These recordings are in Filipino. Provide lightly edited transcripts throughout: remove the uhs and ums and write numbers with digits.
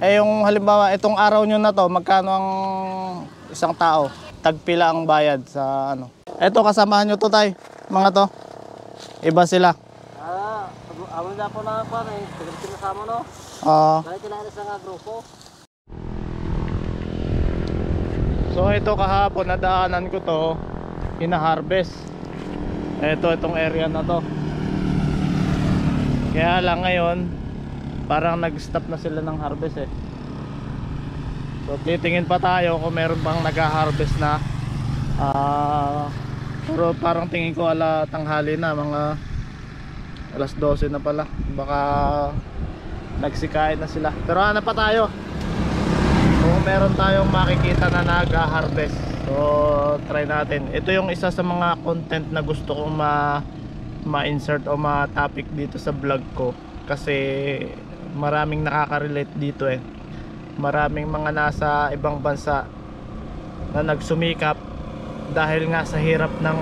Eh yung halimbawa, itong araw nyo na to, magkano ang isang tao? Tagpila ang bayad sa ano? Ito, kasamahan nyo to, tay. Mga to. Iba sila. Awal na po na pa eh. Tagal sinasama no. Dahil kailangan sa grupo. So ito kahapon nadaanan ko to, hina-harvest. Itong area na to. Kaya lang ngayon parang nag-stop na sila ng harvest eh. So titingin pa tayo kung meron bang nag-harvest na. Pero parang tingin ko tanghali na, mga alas 12 na pala. Baka nagsikain na sila. Pero hanap pa tayo kung meron tayong makikita na nag-harvest. So try natin. Ito yung isa sa mga content na gusto kong ma-insert o ma-topic dito sa vlog ko, kasi maraming nakaka-relate dito eh. Maraming mga nasa ibang bansa na nagsumikap dahil nga sa hirap ng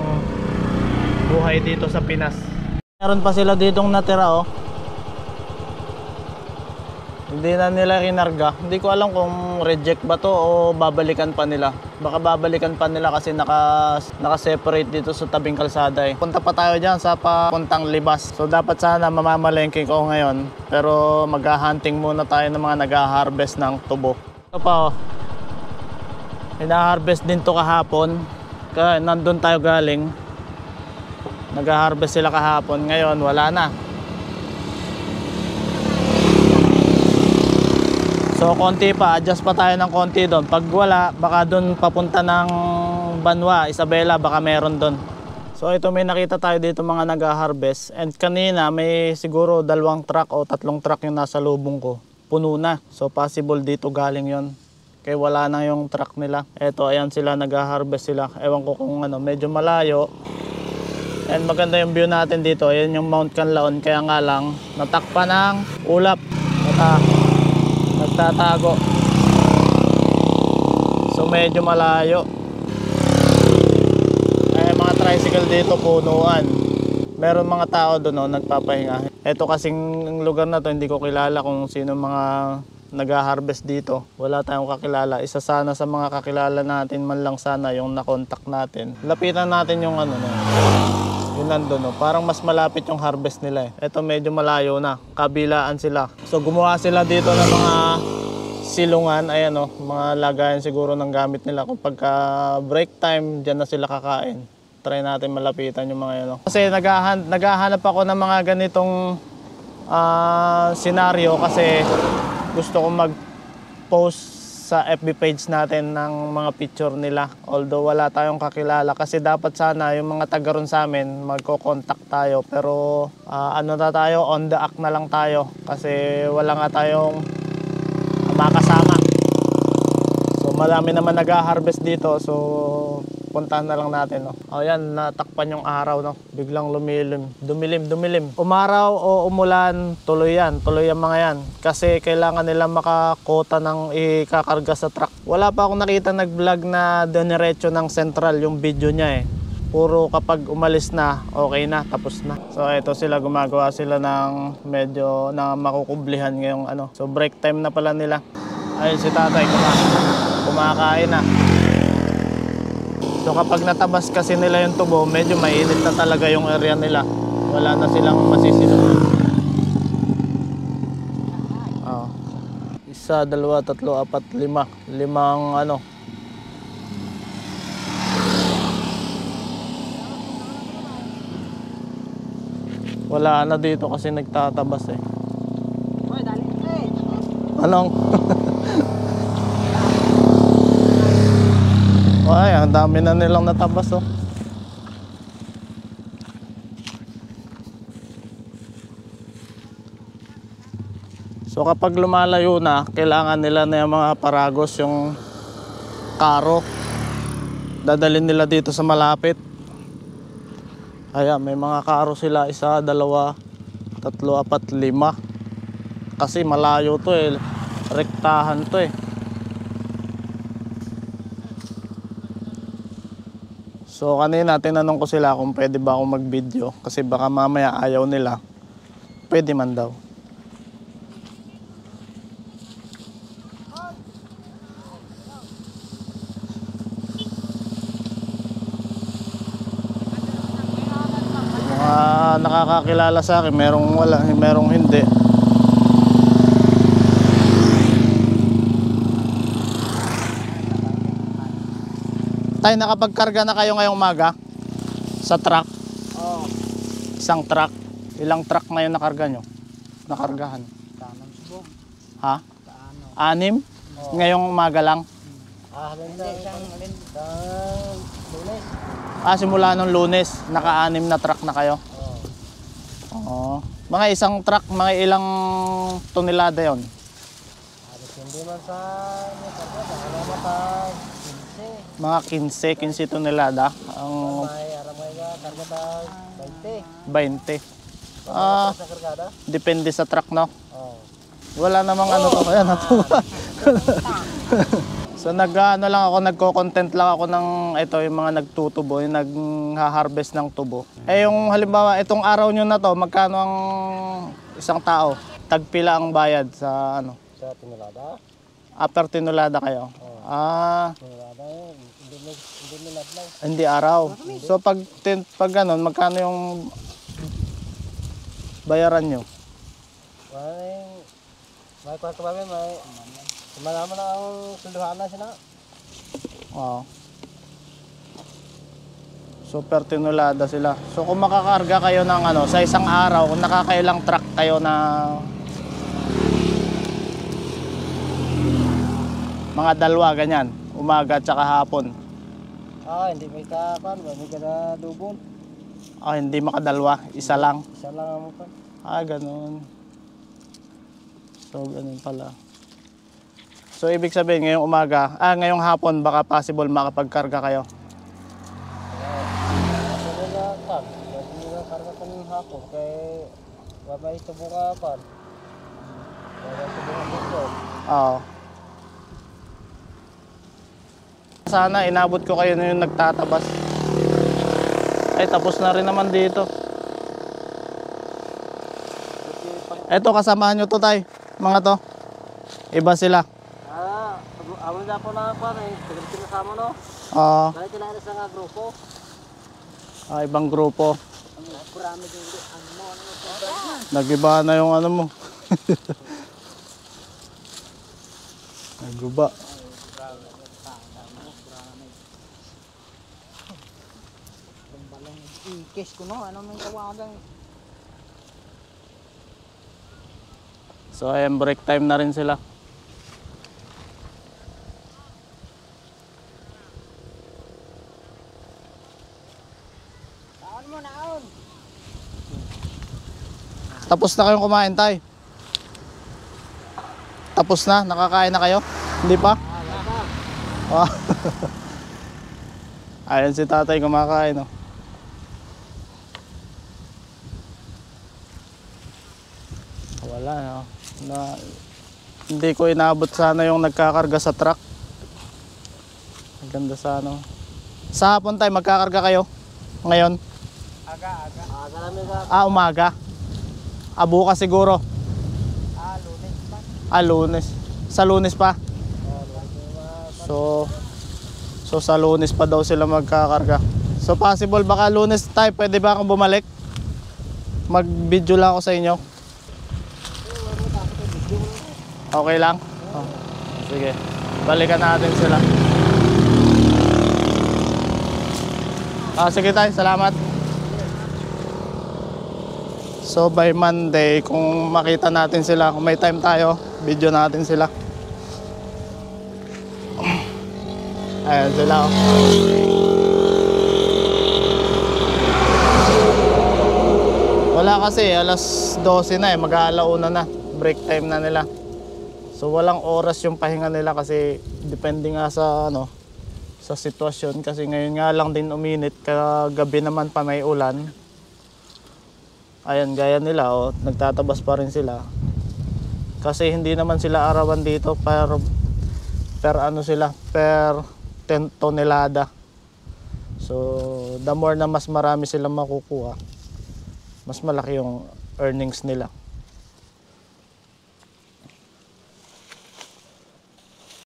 buhay dito sa Pinas. Meron pa sila ditong natira oh. Hindi na nila kinarga. Hindi ko alam kung reject ba to o babalikan pa nila. Baka babalikan pa nila kasi naka-separate dito sa tabing kalsada eh. Punta pa tayo dyan sa papuntang Libas. So dapat sana mamamalengke ko ngayon. Pero mag-hunting muna tayo ng mga nag-harvest ng tubo. Ito pa oh. Hina-harvest din to kahapon. Kaya nandun tayo galing. Nag-harvest sila kahapon. Ngayon wala na. So konti pa, adjust pa tayo ng konti doon. Pag wala, baka doon papunta ng Banwa, Isabela, baka meron doon. So ito, may nakita tayo dito mga nag-harvest. And kanina may siguro 2 truck o 3 truck yung nasa lubong ko. Puno na. So possible dito galing yon. Kaya wala na yung truck nila. Ito, ayan sila, nag-harvest sila. Ewan ko kung ano, medyo malayo. And maganda yung view natin dito. Ayan yung Mount Canlaon. Kaya nga lang, natakpa ng ulap. Nagtatago. So medyo malayo. Ay, mga tricycle dito punuan. Meron mga tao doon nagpapahinga. Ito kasing lugar na to, hindi ko kilala kung sino mga nag-harvest dito. Wala tayong kakilala. Isa sana sa mga kakilala natin man lang sana yung na-contact natin. Lapitan natin yung ano no. Yun nandun no. Parang mas malapit yung harvest nila eh. Ito medyo malayo na. Kabilaan sila. So gumawa sila dito ng mga silungan. Ayan o. Mga lagayan siguro ng gamit nila. Kung pagka break time, dyan na sila kakain. Try natin malapitan yung mga yun. Kasi naghahanap ako ng mga ganitong senaryo kasi gusto kong mag-post sa FB page natin ng mga picture nila. Although wala tayong kakilala kasi dapat sana yung mga taga ron sa amin magko-contact tayo. Pero ano na tayo, on the act na lang tayo kasi wala nga tayong makasama. So marami naman nag-harvest dito. So puntahan na lang natin no. Oh yan, natakpan yung araw no. Biglang dumilim. Umaraw o umulan, tuloy yan mga yan. Kasi kailangan nila makakota ng ikakarga sa truck. Wala pa akong nakita nag-vlog na diniretso ng Central yung video niya eh. Puro kapag umalis na, okay na, tapos na. So ito sila, gumagawa sila ng medyo na makukublihan ngayong ano. So break time na pala nila. Ayun si tatay kumakain na. So kapag natabas kasi nila yung tubo, medyo mainit na talaga yung area nila. Wala na silang masisilungan. Oh. 1, 2, 3, 4, 5. 5 ano. Wala na dito kasi nagtatabas eh. Anong? Ay, ang dami na nilang natabas oh. So kapag lumalayo na, kailangan nila na yung mga paragos, yung karo. Dadalhin nila dito sa malapit. Ayan, may mga karo sila, 1, 2, 3, 4, 5. Kasi malayo to eh, rektahan to eh. So kanina tinanong ko sila kung pwede ba ako mag-video kasi baka mamaya ayaw nila. Pwede man daw. nakakakilala sa akin, merong wala, merong hindi. Tay, nakapagkarga na kayo ngayong umaga? Sa truck? Oo. Isang truck? Ilang truck ngayon nakarga nyo? Nakargahan? Tanong subong. Ha? Kaano? 6? Ngayong umaga lang? Hindi, isang lunes. Simula nung Lunes, naka-6 na truck na kayo? Oo. Oo. Mga isang truck, mga ilang tonelada yon? Hindi man sa karga, alam mo pa 15. Mga 15 tonelada. Ang May alam mo nga, karga ta 20. 20. Ah, Sa kargada? depende sa truck, no? Oo. Wala namang ano to, kaya natuwa. So nag-ano lang ako, nagko-content lang ako ng ito yung mga nagtutubo, yung nag-harvest ng tubo. Eh yung halimbawa, itong araw nyo na to, magkano ang isang tao? Tagpila ang bayad sa ano? Sa tinulada? After tinulada kayo? Tinulada yun. Hindi niladlaw. Hindi araw. So pag ganun, magkano yung bayaran nyo? May kwarto ba may malaman na ang sunduhan na sila. Oo. Super tinulada sila. So kung makakarga kayo ng ano, sa isang araw, kung nakakailang truck kayo na mga dalawa ganyan, umaga at saka hapon. Hindi may kapan, may kada dubon. Hindi makadalwa, isa lang. Isa lang mo pa. Ganun. So ganun pala. So ibig sabihin ngayong umaga, ngayong hapon baka possible makapagkarga kayo. Sabi na kan, hindi na karga ka ng hapon kay babay tubo ka pan. Babay tubo ka dito. Oo. Sana inabot ko kayo na yung nagtatabas. Ay tapos na rin naman dito. Eto kasamahan nyo to tay, mga to. Iba sila. Awal na po na pan eh, tagal kinasama no. Oo. Dahil kailangan sa nga grupo. Ibang grupo. Marami din ano Nagiba na yung ano mo. Naguba. ikis ko no, ano may tawagan. So ayan, break time na rin sila. Taon mo naon. Tapos na kayong kumain tay? Tapos na? Nakakain na kayo? Hindi pa? Ah. Ayan si tatay kumakain, no? Wala, no? Hindi ko inabot sana yung nagkakarga sa truck. Ang ganda sana. Sa hapon tayo magkakarga kayo? Ngayon? Aga namin ka. Umaga. Bukas siguro. Lunes pa. Lunes. Sa Lunes pa? So sa Lunes pa daw sila magkakarga. So possible baka Lunes tayo, pwede ba akong bumalik? Mag-video lang ako sa inyo. Okay lang? Oh. Sige. Balikan natin sila. Sige tayo, salamat. So by Monday, kung makita natin sila, kung may time tayo, video natin sila. Ayan sila, oh. Wala kasi, alas 12 na mag-aalauna na. Break time na nila. So walang oras yung pahinga nila kasi depende nga sa sa sitwasyon, kasi ngayon nga lang din uminit, kagabi naman pa may ulan. Ayan, gaya nila, oh, nagtatabas pa rin sila. Kasi hindi naman sila arawan dito, per 10 tonelada. So the more na mas marami silang makukuha, mas malaki yung earnings nila.